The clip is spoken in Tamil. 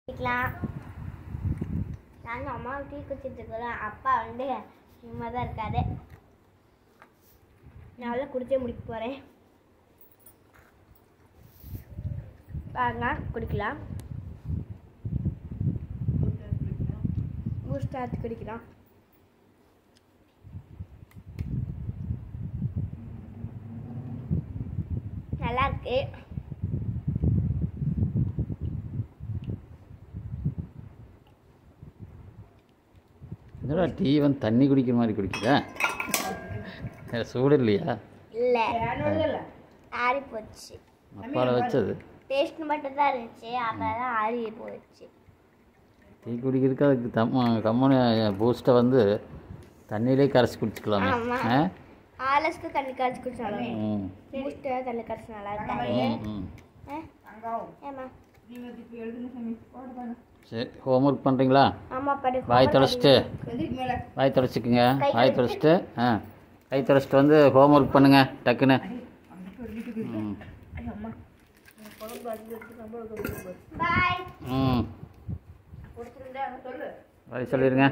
குடிக்கலாம். நாங்கள் அம்மா டீ குடிச்சிட்டு இருக்கிறோம். அப்பா வந்து சும்மா தான் இருக்காது. நான் குடிச்சே முடிக்க போகிறேன். பாருங்க, குடிக்கலாம். பூஸ்ட் ஆற்றி குடிக்கலாம். நல்லா இருக்கு. என்னடா டீ வந்து தண்ணி குடிக்கிற மாதிரி குடிக்குதா? சூடு இல்லையா? இல்லை, ஆறி போச்சு. அப்பால வச்சது டேஸ்ட் மட்டும் தான் இருந்துச்சு. அப்புறம் தான் ஆறி போச்சு. டீ குடிக்கிறதுக்கு அதுக்கு கம்மனு பூஸ்ட்டை வந்து தண்ணியிலே கரைச்சி குடிச்சிக்கலாமே. ஆலஸ்க்கு தண்ணி கரைச்சி குடிச்சாலும் பூஸ்ட்டை தண்ணி கரைச்சி நல்லா இருக்காது. ஏமா சரி, ஹோம்ஒர்க் பண்ணுறீங்களா? ஆமாம், படி. வாய் தொடச்சிட்டு வாய் தொடச்சிக்குங்க. வாய் தொடச்சிட்டு கை தொடச்சிட்டு வந்து ஹோம்ஒர்க் பண்ணுங்க டக்குன்னு. பாய். பாய் சொல்லிடுங்க.